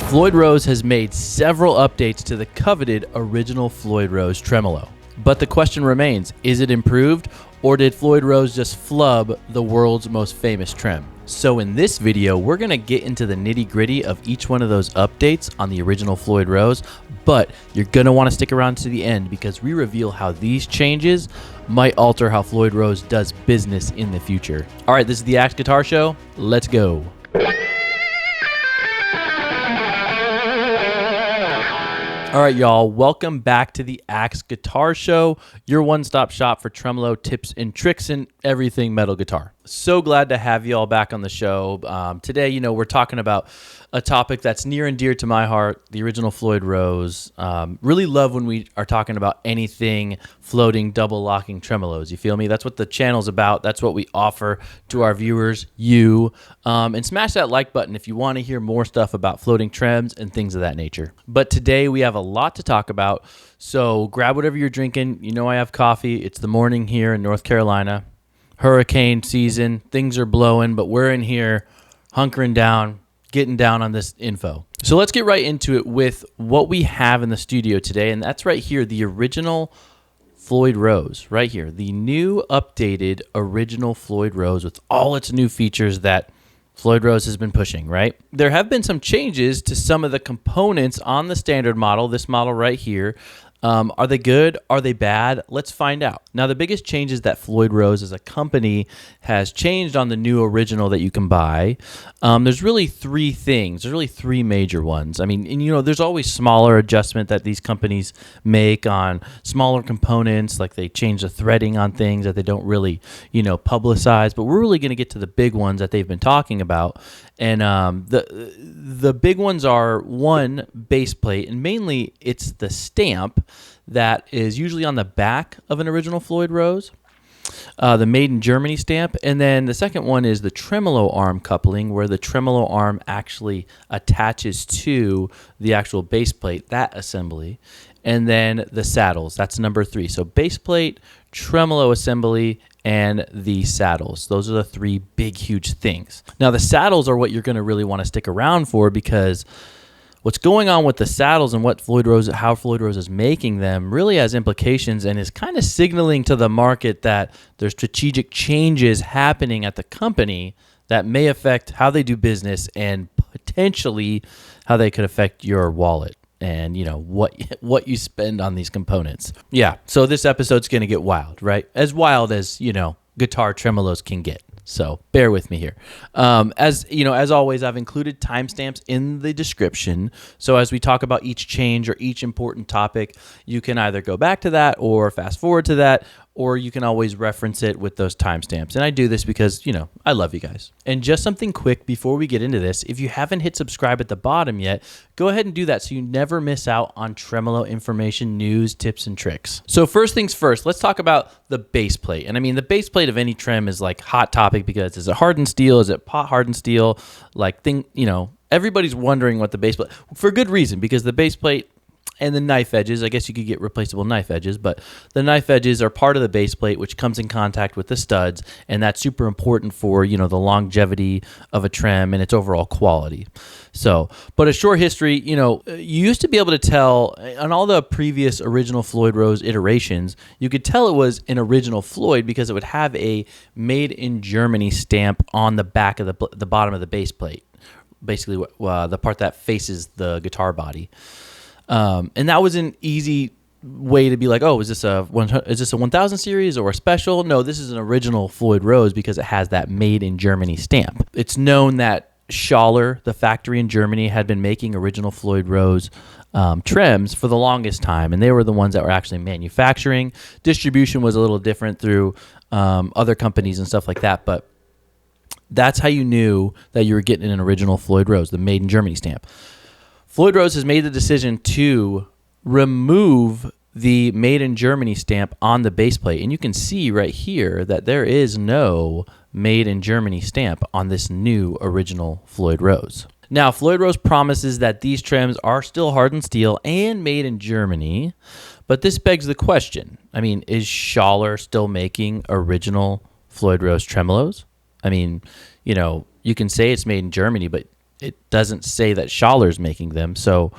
Floyd Rose has made several updates to the coveted original Floyd Rose tremolo. But the question remains, is it improved, or did Floyd Rose just flub the world's most famous trem? So in this video, we're going to get into the nitty-gritty of each one of those updates on the original Floyd Rose, but you're going to want to stick around to the end because we reveal how these changes might alter how Floyd Rose does business in the future. All right, this is the Axe Guitar Show. Let's go. All right, y'all, welcome back to the Axe Guitar Show, your one-stop shop for tremolo tips and tricks and everything metal guitar. So glad to have you all back on the show. Today, we're talking about a topic that's near and dear to my heart, the original Floyd Rose. Really love when we are talking about anything floating, double locking tremolos. You feel me? That's what the channel's about. That's what we offer to our viewers, you. And smash that like button if you want to hear more stuff about floating trems and things of that nature. But today we have a lot to talk about. So grab whatever you're drinking. You know I have coffee. It's the morning here in North Carolina. Hurricane season. Things are blowing, but we're in here hunkering down, getting down on this info. So let's get right into it with what we have in the studio today, and that's right here, the original Floyd Rose, right here, the new updated original Floyd Rose with all its new features that Floyd Rose has been pushing, right? There have been some changes to some of the components on the standard model, this model right here. Are they good? Are they bad? Let's find out. Now, the biggest changes that Floyd Rose as a company has changed on the new original that you can buy, there's really three things. There's really three major ones. I mean, and there's always smaller adjustment that these companies make on smaller components, like they change the threading on things that they don't really, publicize. But we're really going to get to the big ones that they've been talking about. And the big ones are, one, base plate, and mainly it's the stamp that is usually on the back of an original Floyd Rose, the Made in Germany stamp. And then the second one is the Tremolo Arm Coupling, where the tremolo arm actually attaches to the actual base plate, that assembly. And then the saddles, that's number 3. So base plate, tremolo assembly, and the saddles. Those are the three big, huge things. Now, the saddles are what you're going to really want to stick around for, because what's going on with the saddles and how Floyd Rose is making them really has implications and is kind of signaling to the market that there's strategic changes happening at the company that may affect how they do business and potentially how they could affect your wallet and what you spend on these components. Yeah, so this episode's going to get wild, right? As wild as, guitar tremolos can get. So bear with me here. As always, I've included timestamps in the description. So as we talk about each change or each important topic, you can either go back to that or fast forward to that, or you can always reference it with those timestamps. And I do this because, I love you guys. And just something quick before we get into this, if you haven't hit subscribe at the bottom yet, go ahead and do that so you never miss out on tremolo information, news, tips, and tricks. So first things first, let's talk about the base plate. And I mean, the base plate of any trem is like hot topic because is it hardened steel? Is it pot hardened steel? Everybody's wondering what the base plate, for good reason, because the base plate and the knife edges, I guess you could get replaceable knife edges, but the knife edges are part of the base plate, which comes in contact with the studs, and that's super important for, the longevity of a trem and its overall quality. So, but a short history, you used to be able to tell on all the previous original Floyd Rose iterations, you could tell it was an original Floyd because it would have a Made in Germany stamp on the back of the bottom of the base plate, basically the part that faces the guitar body. And that was an easy way to be like, oh, is this a 1000 series or a special? No, this is an original Floyd Rose because it has that Made in Germany stamp. It's known that Schaller, the factory in Germany, had been making original Floyd Rose trems for the longest time, and they were the ones that were actually manufacturing. Distribution was a little different through other companies and stuff like that, but that's how you knew that you were getting an original Floyd Rose, the Made in Germany stamp. Floyd Rose has made the decision to remove the Made in Germany stamp on the base plate. And you can see right here that there is no Made in Germany stamp on this new original Floyd Rose. Now, Floyd Rose promises that these trems are still hardened steel and made in Germany, but this begs the question. I mean, is Schaller still making original Floyd Rose tremolos? I mean, you can say it's made in Germany, but it doesn't say that Schaller's making them. So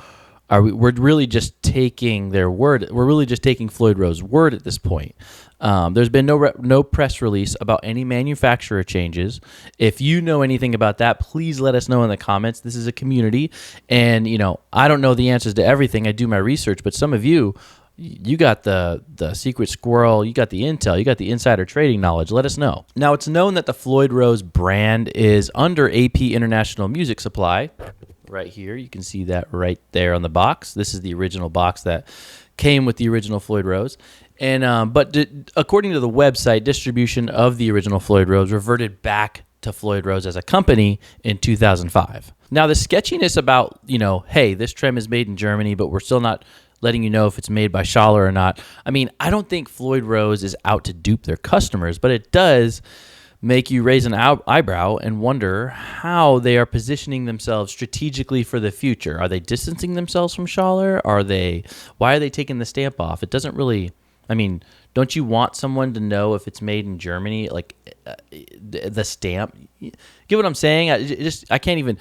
we're really just taking their word. We're really just taking Floyd Rose's word at this point. There's been no press release about any manufacturer changes. If you know anything about that, please let us know in the comments. This is a community, and I don't know the answers to everything. I do my research, but some of you got the secret squirrel, you got the intel, you got the insider trading knowledge. Let us know. Now, it's known that the Floyd Rose brand is under AP International Music Supply. Right here, you can see that right there on the box. This is the original box that came with the original Floyd Rose. And according to the website, distribution of the original Floyd Rose reverted back to Floyd Rose as a company in 2005. Now, the sketchiness about, hey, this trem is made in Germany, but we're still not letting you know if it's made by Schaller or not. I mean, I don't think Floyd Rose is out to dupe their customers, but it does make you raise an eyebrow and wonder how they are positioning themselves strategically for the future. Are they distancing themselves from Schaller? Why are they taking the stamp off? It doesn't really, don't you want someone to know if it's made in Germany, like the stamp? Get what I'm saying? I can't even,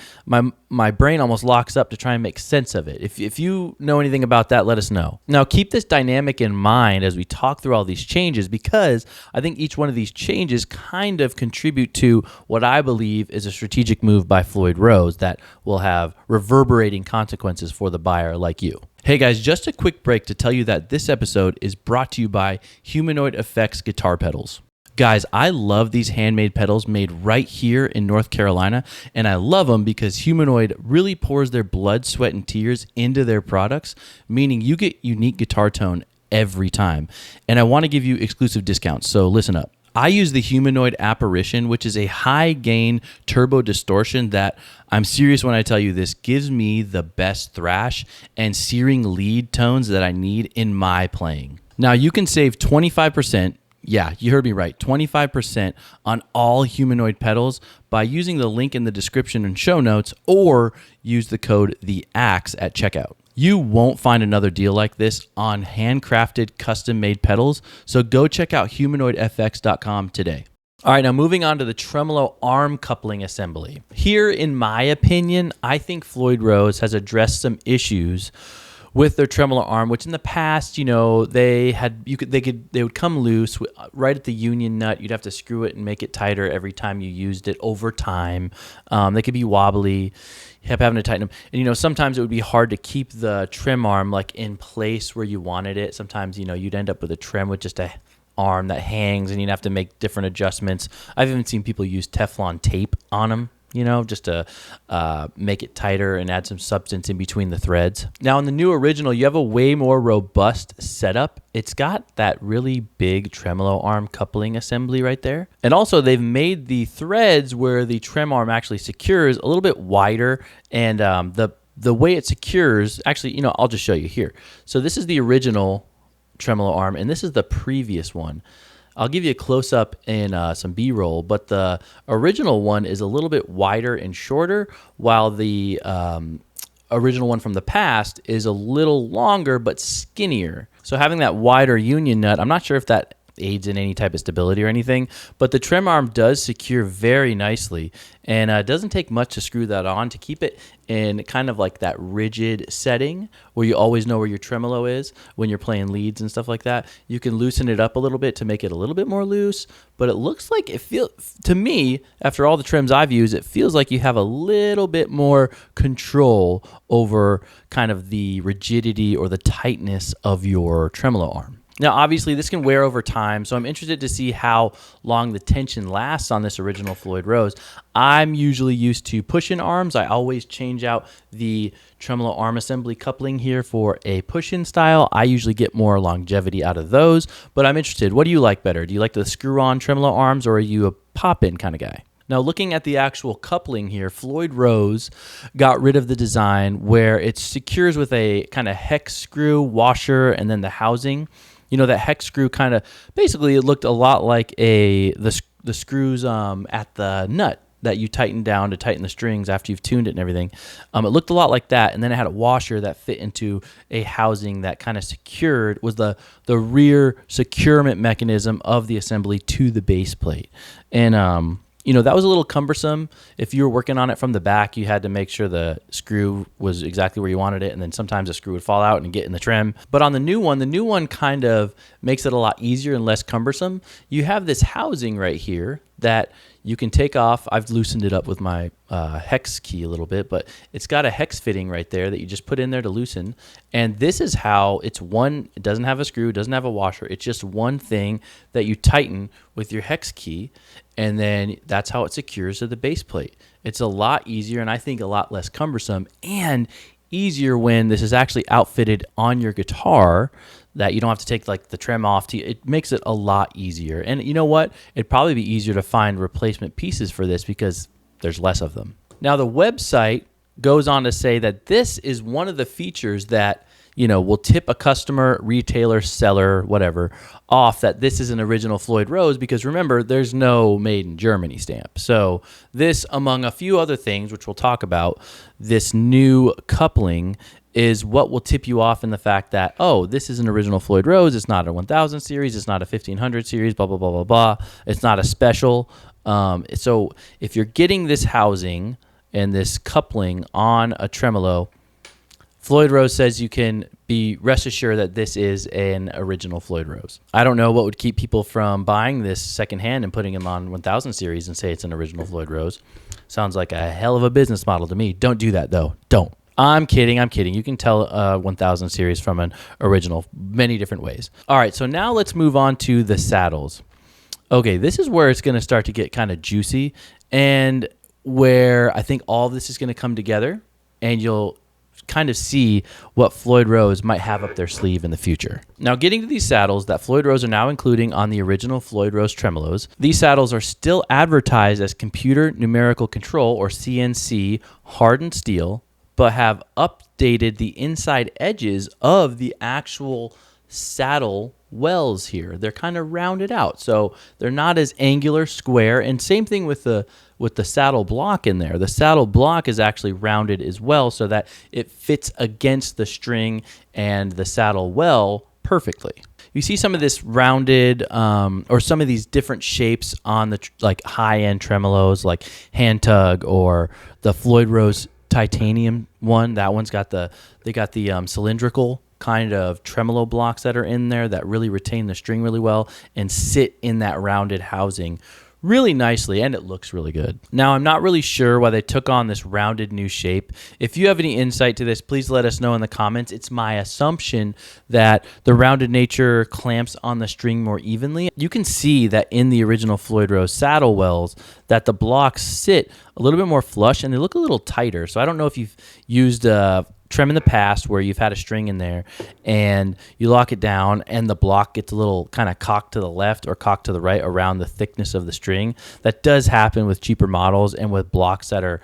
my brain almost locks up to try and make sense of it. If you know anything about that, let us know. Now, keep this dynamic in mind as we talk through all these changes, because I think each one of these changes kind of contribute to what I believe is a strategic move by Floyd Rose that will have reverberating consequences for the buyer like you. Hey guys, just a quick break to tell you that this episode is brought to you by Humanoid Effects guitar pedals. Guys, I love these handmade pedals made right here in North Carolina, and I love them because Humanoid really pours their blood, sweat, and tears into their products, meaning you get unique guitar tone every time. And I want to give you exclusive discounts, so listen up. I use the Humanoid Apparition, which is a high-gain turbo distortion that, I'm serious when I tell you this, gives me the best thrash and searing lead tones that I need in my playing. Now, you can save 25%. Yeah, you heard me right. 25% on all Humanoid pedals by using the link in the description and show notes, or use the code THEAXE at checkout. You won't find another deal like this on handcrafted, custom-made pedals, so go check out humanoidfx.com today. All right, now moving on to the Tremolo Arm Coupling assembly. Here, in my opinion, I think Floyd Rose has addressed some issues with their tremolo arm, which in the past, they would come loose right at the union nut. You'd have to screw it and make it tighter every time you used it over time. They could be wobbly. You kept having to tighten them. And, sometimes it would be hard to keep the trim arm in place where you wanted it. Sometimes, you'd end up with a trim with just a arm that hangs, and you'd have to make different adjustments. I've even seen people use Teflon tape on them, just to make it tighter and add some substance in between the threads. Now, in the new original, you have a way more robust setup. It's got that really big tremolo arm coupling assembly right there. And also, they've made the threads where the trem arm actually secures a little bit wider, and the way it secures, actually, I'll just show you here. So this is the original tremolo arm, and this is the previous one. I'll give you a close-up in some B-roll, but the original one is a little bit wider and shorter, while the original one from the past is a little longer but skinnier. So having that wider union nut, I'm not sure if that aids in any type of stability or anything, but the trem arm does secure very nicely, and it doesn't take much to screw that on to keep it in kind of like that rigid setting where you always know where your tremolo is when you're playing leads and stuff like that. You can loosen it up a little bit to make it a little bit more loose, but it looks like to me, after all the trims I've used, it feels like you have a little bit more control over kind of the rigidity or the tightness of your tremolo arm. Now, obviously, this can wear over time, so I'm interested to see how long the tension lasts on this original Floyd Rose. I'm usually used to push-in arms. I always change out the tremolo arm assembly coupling here for a push-in style. I usually get more longevity out of those, but I'm interested. What do you like better? Do you like the screw-on tremolo arms, or are you a pop-in kind of guy? Now, looking at the actual coupling here, Floyd Rose got rid of the design where it secures with a kind of hex screw washer and then the housing. That hex screw kind of, basically it looked a lot like the screws at the nut that you tighten down to tighten the strings after you've tuned it and everything. It looked a lot like that, and then it had a washer that fit into a housing that kind of was the rear securement mechanism of the assembly to the base plate. And that was a little cumbersome. If you were working on it from the back, you had to make sure the screw was exactly where you wanted it, and then sometimes the screw would fall out and get in the trim. But on the new one kind of makes it a lot easier and less cumbersome. You have this housing right here that you can take off. I've loosened it up with my hex key a little bit, but it's got a hex fitting right there that you just put in there to loosen. And this is how it doesn't have a screw, doesn't have a washer. It's just one thing that you tighten with your hex key, and then that's how it secures to the base plate. It's a lot easier, and I think a lot less cumbersome, and easier when this is actually outfitted on your guitar, that you don't have to take like the trim off. It makes it a lot easier. And you know what? It'd probably be easier to find replacement pieces for this because there's less of them. Now the website goes on to say that this is one of the features that will tip a customer, retailer, seller, whatever, off that this is an original Floyd Rose, because remember, there's no made in Germany stamp. So this, among a few other things, which we'll talk about, this new coupling is what will tip you off in the fact that, oh, this is an original Floyd Rose. It's not a 1000 series. It's not a 1500 series, blah, blah, blah, blah, blah. It's not a special. So if you're getting this housing and this coupling on a tremolo, Floyd Rose says you can be rest assured that this is an original Floyd Rose. I don't know what would keep people from buying this secondhand and putting them on 1000 series and say it's an original Floyd Rose. Sounds like a hell of a business model to me. Don't do that, though. Don't. I'm kidding. You can tell a 1000 series from an original many different ways. All right, so now let's move on to the saddles. Okay, this is where it's going to start to get kind of juicy, and where I think all of this is going to come together, and you'll kind of see what Floyd Rose might have up their sleeve in the future. Now, getting to these saddles that Floyd Rose are now including on the original Floyd Rose tremolos, these saddles are still advertised as computer numerical control, or CNC, hardened steel, but have updated the inside edges of the actual saddle wells here. They're kind of rounded out, so they're not as angular, square, and same thing with the saddle block in there. The saddle block is actually rounded as well, so that it fits against the string and the saddle well perfectly. You see some of this rounded or some of these different shapes on the like high-end tremolos, like Hand Tug or the Floyd Rose titanium one. That one's got the cylindrical kind of tremolo blocks that are in there that really retain the string really well and sit in that rounded housing really nicely, and it looks really good. Now, I'm not really sure why they took on this rounded new shape. If you have any insight to this, please let us know in the comments. It's my assumption that the rounded nature clamps on the string more evenly. You can see that in the original Floyd Rose saddle wells that the blocks sit a little bit more flush and they look a little tighter. So I don't know if you've used trim in the past where you've had a string in there and you lock it down and the block gets a little kind of cocked to the left or cocked to the right around the thickness of the string. That does happen with cheaper models and with blocks that are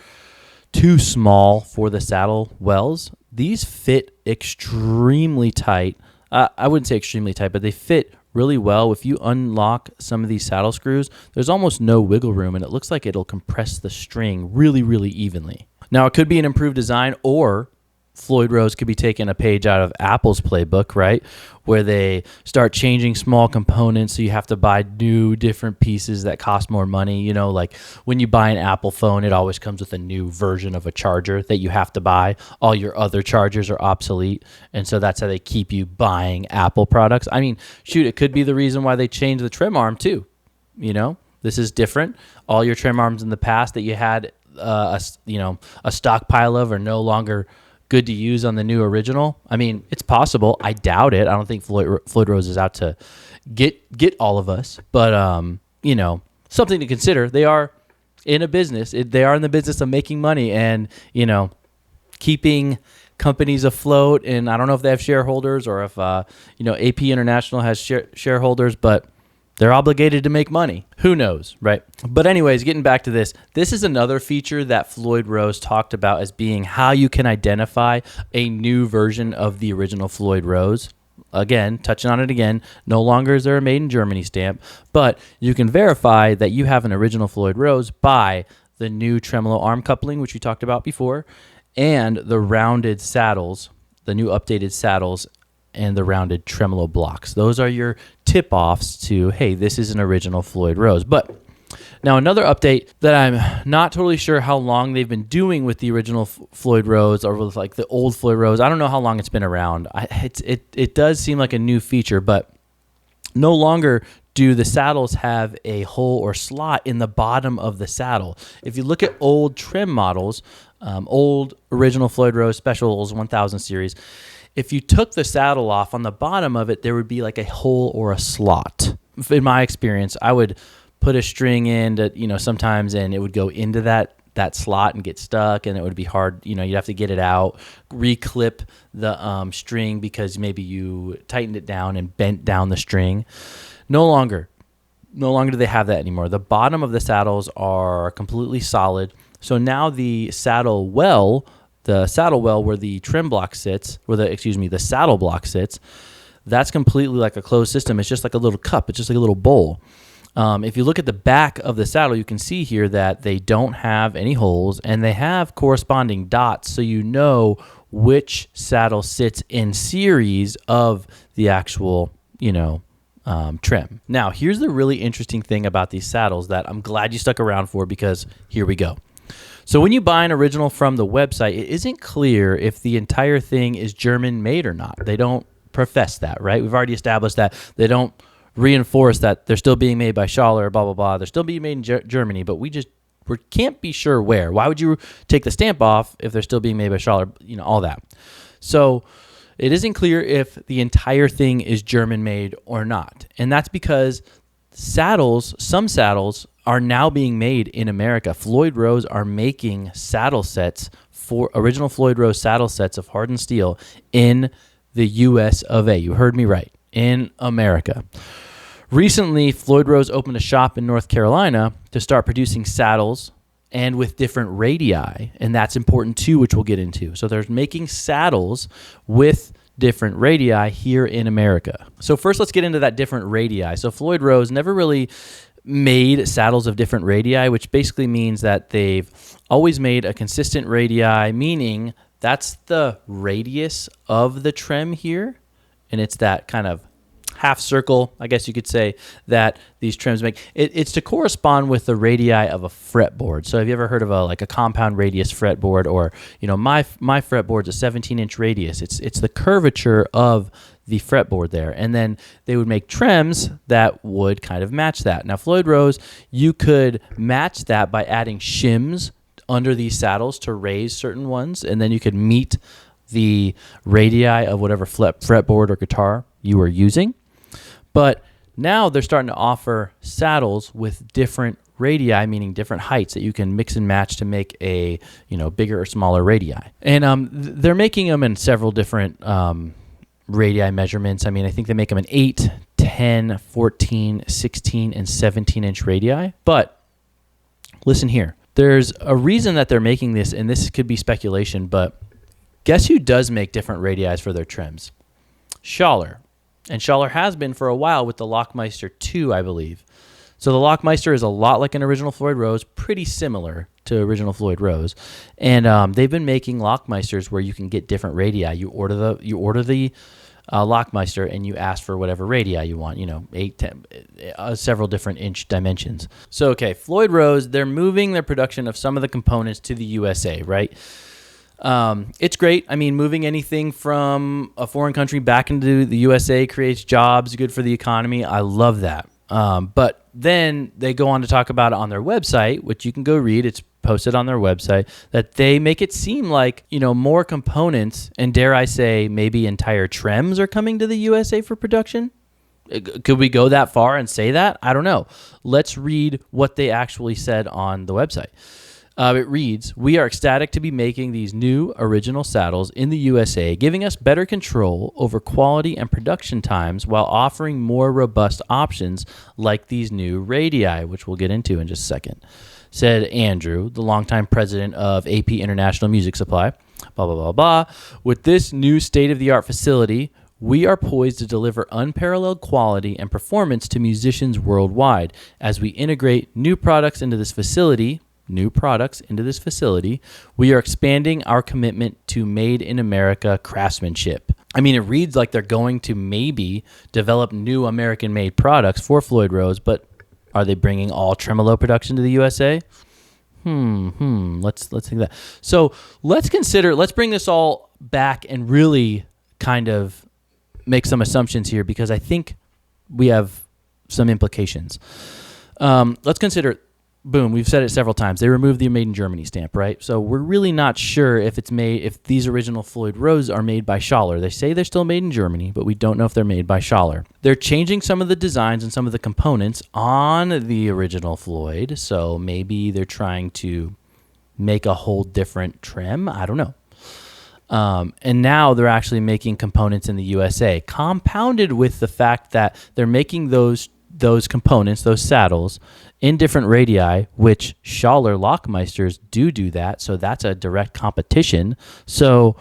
too small for the saddle wells. These fit extremely tight. I wouldn't say extremely tight, but they fit really well. If you unlock some of these saddle screws, there's almost no wiggle room and it looks like it'll compress the string really, really evenly. Now, it could be an improved design, or Floyd Rose could be taking a page out of Apple's playbook, right? Where they start changing small components, so you have to buy new different pieces that cost more money. You know, like when you buy an Apple phone, it always comes with a new version of a charger that you have to buy. All your other chargers are obsolete, and so that's how they keep you buying Apple products. I mean, shoot, it could be the reason why they changed the trim arm too. You know, this is different. All your trim arms in the past that you had, a stockpile of, are no longer good to use on the new original. I mean, it's possible. I doubt it. I don't think Floyd Rose is out to get all of us, but something to consider. They are in a business. They are in the business of making money and keeping companies afloat. And I don't know if they have shareholders or if AP International has shareholders, but they're obligated to make money. Who knows, right? But anyways, getting back to this is another feature that Floyd Rose talked about as being how you can identify a new version of the original Floyd Rose. Again, touching on it again, no longer is there a made in Germany stamp, but you can verify that you have an original Floyd Rose by the new Tremolo Arm Coupling, which we talked about before, and the rounded saddles, the new updated saddles, and the rounded tremolo blocks. Those are your tip-offs to, hey, this is an original Floyd Rose. But Now, another update that I'm not totally sure how long they've been doing with the original Floyd Rose or with like the old Floyd Rose. I don't know how long it's been around. It does seem like a new feature, but no longer do the saddles have a hole or slot in the bottom of the saddle. If you look at old trim models, old original Floyd Rose Specials 1000 series, if you took the saddle off, on the bottom of it, there would be like a hole or a slot. In my experience, I would put a string in to, sometimes, and it would go into that slot and get stuck, and it would be hard. You'd have to get it out, reclip the string because maybe you tightened it down and bent down the string. No longer do they have that anymore. The bottom of the saddles are completely solid. So now the saddle well where the trim block sits, the saddle block sits, that's completely like a closed system. It's just like a little cup. It's just like a little bowl. If you look at the back of the saddle, you can see here that they don't have any holes, and they have corresponding dots, so you know which saddle sits in series of the actual, trim. Now, here's the really interesting thing about these saddles that I'm glad you stuck around for, because here we go. So when you buy an original from the website, it isn't clear if the entire thing is German made or not. They don't profess that, right? We've already established that. They don't reinforce that they're still being made by Schaller, blah, blah, blah. They're still being made in Germany, but we can't be sure where. Why would you take the stamp off if they're still being made by Schaller, all that. So it isn't clear if the entire thing is German made or not. And that's because some saddles are now being made in America. Floyd Rose are making saddle sets for original Floyd Rose saddle sets of hardened steel in the US of A. You heard me right. In America. Recently, Floyd Rose opened a shop in North Carolina to start producing saddles and with different radii, and that's important too, which we'll get into. So they're making saddles with different radii here in America. So first, let's get into that different radii. So Floyd Rose never really made saddles of different radii, which basically means that they've always made a consistent radii, meaning that's the radius of the trim here, and it's that kind of half circle, I guess you could say, that these trims make. It's to correspond with the radii of a fretboard. So have you ever heard of a compound radius fretboard, or my fretboard's a 17-inch radius. It's the curvature of the fretboard there, and then they would make trims that would kind of match that. Now Floyd Rose, you could match that by adding shims under these saddles to raise certain ones, and then you could meet the radii of whatever fretboard or guitar you were using. But now they're starting to offer saddles with different radii, meaning different heights that you can mix and match to make a bigger or smaller radii. And they're making them in several different radii measurements. I mean, I think they make them in 8, 10, 14, 16, and 17-inch radii. But listen here. There's a reason that they're making this, and this could be speculation, but guess who does make different radii for their trims? Schaller. And Schaller has been for a while with the Lockmeister 2, I believe. So the Lockmeister is a lot like an original Floyd Rose, pretty similar to original Floyd Rose. And they've been making Lockmeisters where you can get different radii. You order the Lockmeister and you ask for whatever radii you want, 8, 10, several different inch dimensions. So, okay, Floyd Rose, they're moving their production of some of the components to the USA, right? It's great. I mean, moving anything from a foreign country back into the USA creates jobs, good for the economy. I love that. But then they go on to talk about it on their website, which you can go read. It's posted on their website, that they make it seem like, more components, and dare I say, maybe entire trims are coming to the USA for production. Could we go that far and say that? I don't know. Let's read what they actually said on the website. It reads, "We are ecstatic to be making these new original saddles in the USA, giving us better control over quality and production times while offering more robust options like these new radii," which we'll get into in just a second, said Andrew, the longtime president of AP International Music Supply, blah, blah, blah, blah. "With this new state-of-the-art facility, we are poised to deliver unparalleled quality and performance to musicians worldwide. As we integrate new products into this facility, we are expanding our commitment to made in America craftsmanship." I mean, it reads like they're going to maybe develop new American-made products for Floyd Rose, but Are they bringing all tremolo production to the USA? Let's think of that. So let's bring this all back and really kind of make some assumptions here, because I think we have some implications. Let's consider, boom, we've said it several times. They removed the Made in Germany stamp, right? So we're really not sure if these original Floyd Rose are made by Schaller. They say they're still made in Germany, but we don't know if they're made by Schaller. They're changing some of the designs and some of the components on the original Floyd. So maybe they're trying to make a whole different trim. I don't know. And now they're actually making components in the USA, compounded with the fact that they're making those components, those saddles, in different radii, which Schaller Lockmeisters do that. So that's a direct competition. So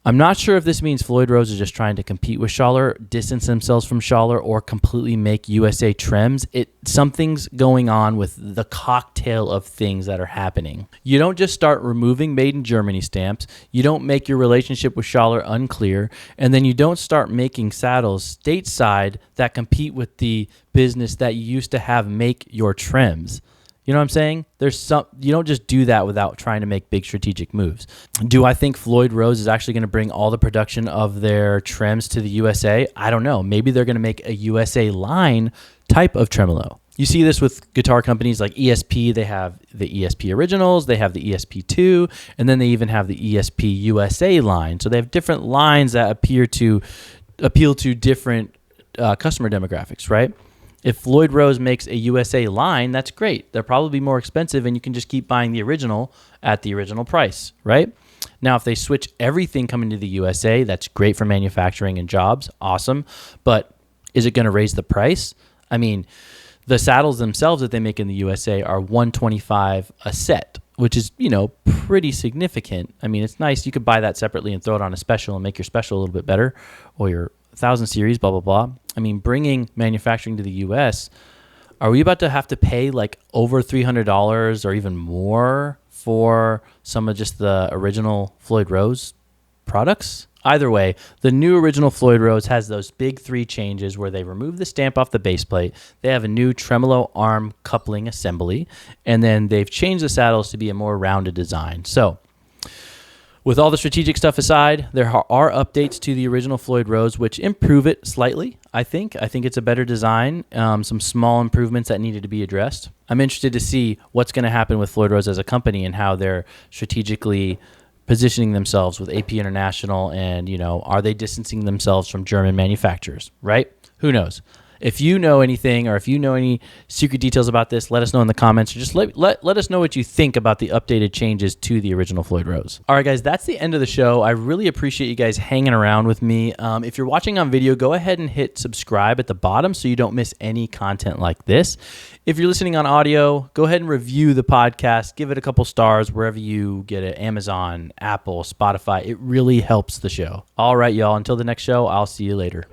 I'm not sure if this means Floyd Rose is just trying to compete with Schaller, distance themselves from Schaller, or completely make USA trims. Something's going on with the cocktail of things that are happening. You don't just start removing Made in Germany stamps. You don't make your relationship with Schaller unclear. And then you don't start making saddles stateside that compete with the business that you used to have make your trims. You know what I'm saying? You don't just do that without trying to make big strategic moves. Do I think Floyd Rose is actually going to bring all the production of their trims to the USA? I don't know. Maybe they're going to make a USA line type of tremolo. You see this with guitar companies like ESP. They have the ESP Originals, they have the ESP2, and then they even have the ESP USA line. So they have different lines that appeal to different customer demographics, right? If Floyd Rose makes a USA line, that's great. They'll probably be more expensive, and you can just keep buying the original at the original price, right? Now, if they switch everything coming to the USA, that's great for manufacturing and jobs. Awesome. But is it going to raise the price? I mean, the saddles themselves that they make in the USA are $125 a set, which is, pretty significant. I mean, it's nice. You could buy that separately and throw it on a special and make your special a little bit better, or your 1000 series, blah, blah, blah. I mean, bringing manufacturing to the U.S., are we about to have to pay like over $300 or even more for some of just the original Floyd Rose products? Either way, the new original Floyd Rose has those big 3 changes where they remove the stamp off the base plate. They have a new Tremolo Arm Coupling assembly, and then they've changed the saddles to be a more rounded design. So with all the strategic stuff aside, there are updates to the original Floyd Rose, which improve it slightly, I think. I think it's a better design, some small improvements that needed to be addressed. I'm interested to see what's going to happen with Floyd Rose as a company and how they're strategically positioning themselves with AP International, and, are they distancing themselves from German manufacturers, right? Who knows? If you know anything, or if you know any secret details about this, let us know in the comments, or just let us know what you think about the updated changes to the original Floyd Rose. All right, guys, that's the end of the show. I really appreciate you guys hanging around with me. If you're watching on video, go ahead and hit subscribe at the bottom so you don't miss any content like this. If you're listening on audio, go ahead and review the podcast. Give it a couple stars wherever you get it, Amazon, Apple, Spotify. It really helps the show. All right, y'all, until the next show, I'll see you later.